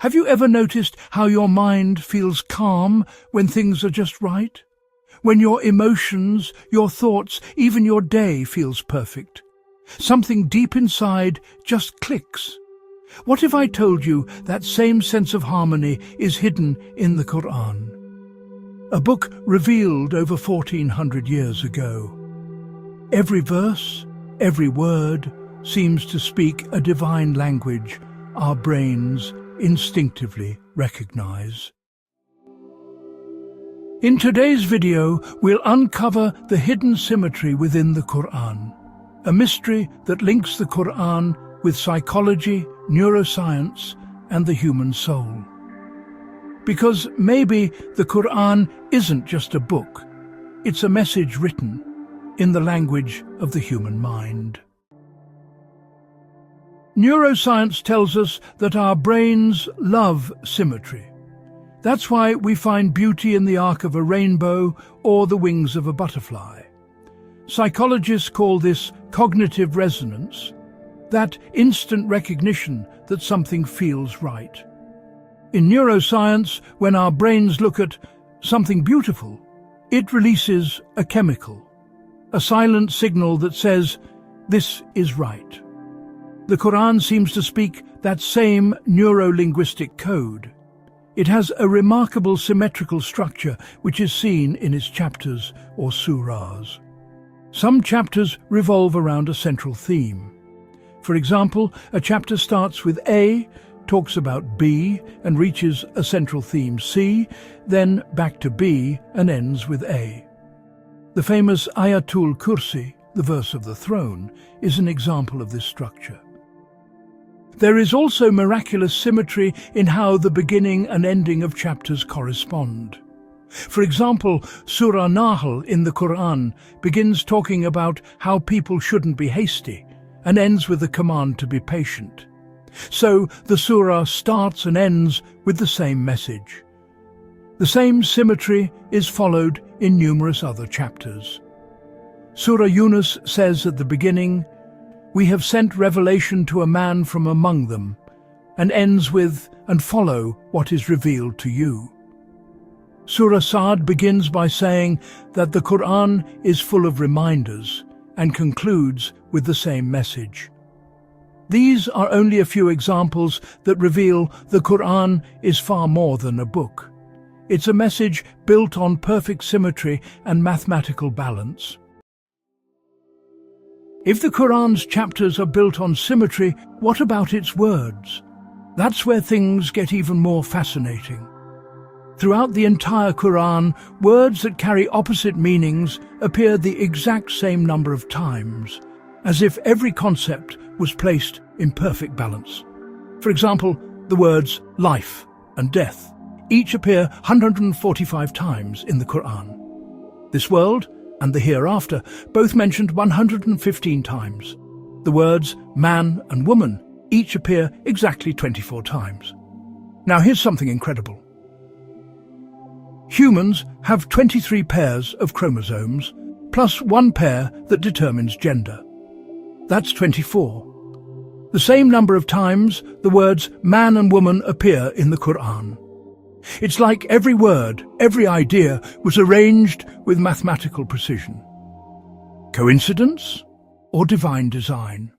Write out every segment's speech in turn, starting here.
Have you ever noticed how your mind feels calm when things are just right? When your emotions, your thoughts, even your day feels perfect? Something deep inside just clicks. What if I told you that same sense of harmony is hidden in the Qur'an? A book revealed over 1400 years ago. Every verse, every word seems to speak a divine language our brains instinctively recognize. In today's video, we'll uncover the hidden symmetry within the Qur'an, a mystery that links the Qur'an with psychology, neuroscience, and the human soul. Because maybe the Qur'an isn't just a book, it's a message written in the language of the human mind. Neuroscience tells us that our brains love symmetry. That's why we find beauty in the arc of a rainbow or the wings of a butterfly. Psychologists call this cognitive resonance, that instant recognition that something feels right. In neuroscience, when our brains look at something beautiful, it releases a chemical, a silent signal that says, "This is right." The Qur'an seems to speak that same neuro-linguistic code. It has a remarkable symmetrical structure which is seen in its chapters or surahs. Some chapters revolve around a central theme. For example, a chapter starts with A, talks about B and reaches a central theme C, then back to B and ends with A. The famous Ayatul Kursi, the verse of the throne, is an example of this structure. There is also miraculous symmetry in how the beginning and ending of chapters correspond. For example, Surah Nahl in the Qur'an begins talking about how people shouldn't be hasty and ends with a command to be patient. So the surah starts and ends with the same message. The same symmetry is followed in numerous other chapters. Surah Yunus says at the beginning, "We have sent revelation to a man from among them," and ends with, "and follow what is revealed to you." Surah Sa'd begins by saying that the Qur'an is full of reminders and concludes with the same message. These are only a few examples that reveal the Qur'an is far more than a book. It's a message built on perfect symmetry and mathematical balance. If the Qur'an's chapters are built on symmetry, what about its words? That's where things get even more fascinating. Throughout the entire Qur'an, words that carry opposite meanings appear the exact same number of times, as if every concept was placed in perfect balance. For example, the words life and death each appear 145 times in the Qur'an. This world and the hereafter, both mentioned 115 times. The words man and woman each appear exactly 24 times. Now here's something incredible. Humans have 23 pairs of chromosomes, plus one pair that determines gender. That's 24. The same number of times the words man and woman appear in the Qur'an. It's like every word, every idea was arranged with mathematical precision. Coincidence or divine design?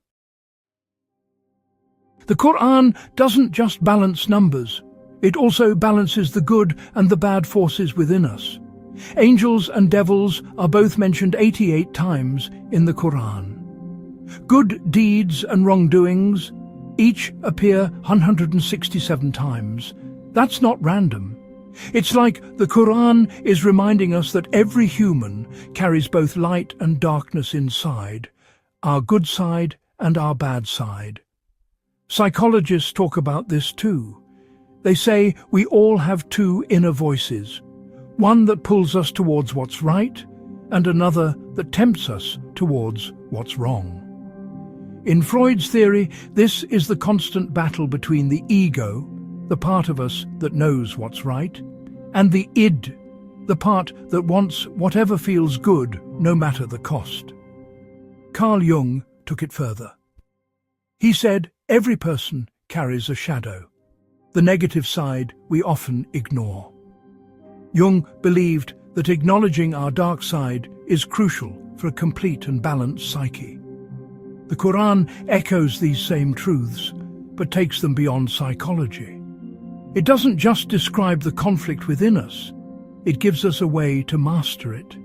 The Qur'an doesn't just balance numbers, it also balances the good and the bad forces within us. Angels and devils are both mentioned 88 times in the Qur'an. Good deeds and wrongdoings each appear 167 times. That's not random. It's like the Qur'an is reminding us that every human carries both light and darkness inside, our good side and our bad side. Psychologists talk about this too. They say we all have two inner voices, one that pulls us towards what's right and another that tempts us towards what's wrong. In Freud's theory, this is the constant battle between the ego, the part of us that knows what's right, and the id, the part that wants whatever feels good, no matter the cost. Carl Jung took it further. He said every person carries a shadow. The negative side we often ignore. Jung believed that acknowledging our dark side is crucial for a complete and balanced psyche. The Qur'an echoes these same truths, but takes them beyond psychology. It doesn't just describe the conflict within us, it gives us a way to master it.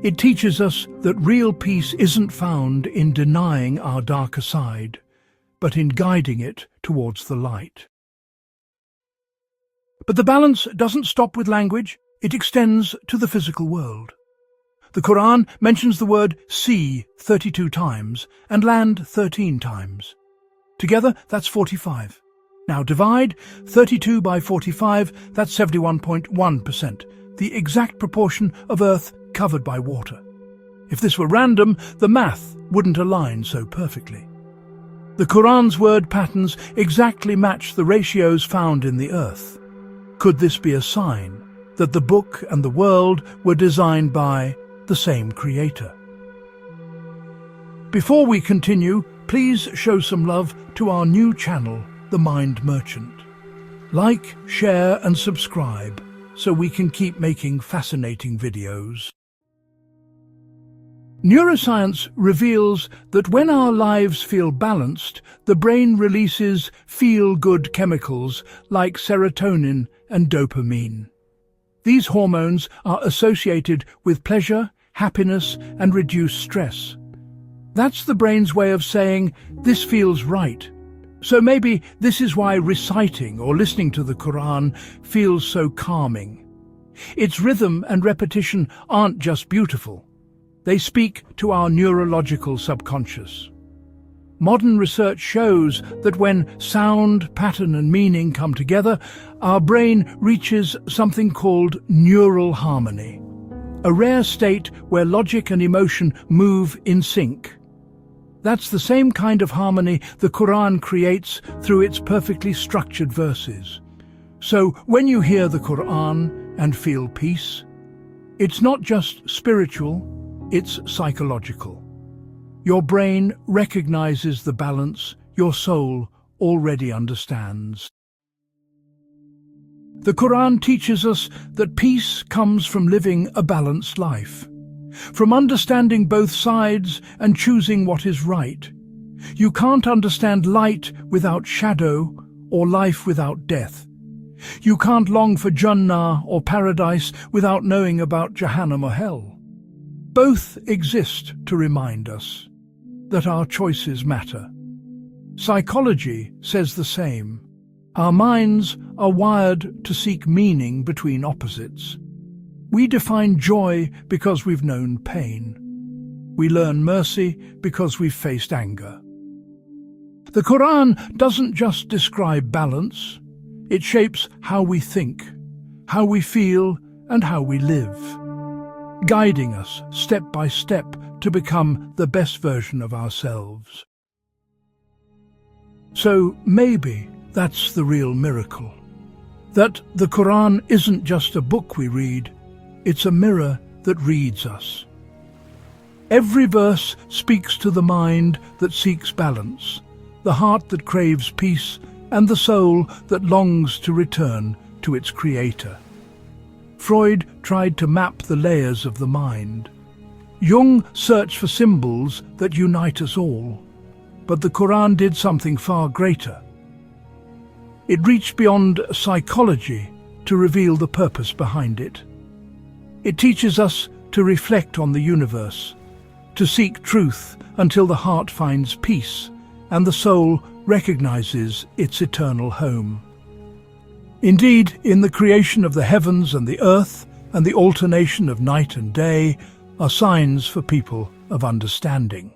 It teaches us that real peace isn't found in denying our darker side, but in guiding it towards the light. But the balance doesn't stop with language, it extends to the physical world. The Qur'an mentions the word sea 32 times and land 13 times. Together, that's 45. Now divide 32 by 45, that's 71.1%, the exact proportion of Earth covered by water. If this were random, the math wouldn't align so perfectly. The Qur'an's word patterns exactly match the ratios found in the Earth. Could this be a sign that the book and the world were designed by the same creator? Before we continue, please show some love to our new channel, The Mind Merchant. Like, share and subscribe so we can keep making fascinating videos. Neuroscience reveals that when our lives feel balanced, the brain releases feel-good chemicals like serotonin and dopamine. These hormones are associated with pleasure, happiness, and reduced stress. That's the brain's way of saying, this feels right. So maybe this is why reciting or listening to the Qur'an feels so calming. Its rhythm and repetition aren't just beautiful. They speak to our neurological subconscious. Modern research shows that when sound, pattern and meaning come together, our brain reaches something called neural harmony, a rare state where logic and emotion move in sync. That's the same kind of harmony the Qur'an creates through its perfectly structured verses. So when you hear the Qur'an and feel peace, it's not just spiritual, it's psychological. Your brain recognizes the balance your soul already understands. The Qur'an teaches us that peace comes from living a balanced life, from understanding both sides and choosing what is right. You can't understand light without shadow or life without death. You can't long for Jannah or paradise without knowing about Jahannam or hell. Both exist to remind us that our choices matter. Psychology says the same. Our minds are wired to seek meaning between opposites. We define joy because we've known pain. We learn mercy because we've faced anger. The Qur'an doesn't just describe balance, it shapes how we think, how we feel, and how we live, guiding us step by step to become the best version of ourselves. So maybe that's the real miracle, that the Qur'an isn't just a book we read, it's a mirror that reads us. Every verse speaks to the mind that seeks balance, the heart that craves peace, and the soul that longs to return to its creator. Freud tried to map the layers of the mind. Jung searched for symbols that unite us all. But the Qur'an did something far greater. It reached beyond psychology to reveal the purpose behind it. It teaches us to reflect on the universe, to seek truth until the heart finds peace and the soul recognizes its eternal home. Indeed, in the creation of the heavens and the earth and the alternation of night and day are signs for people of understanding.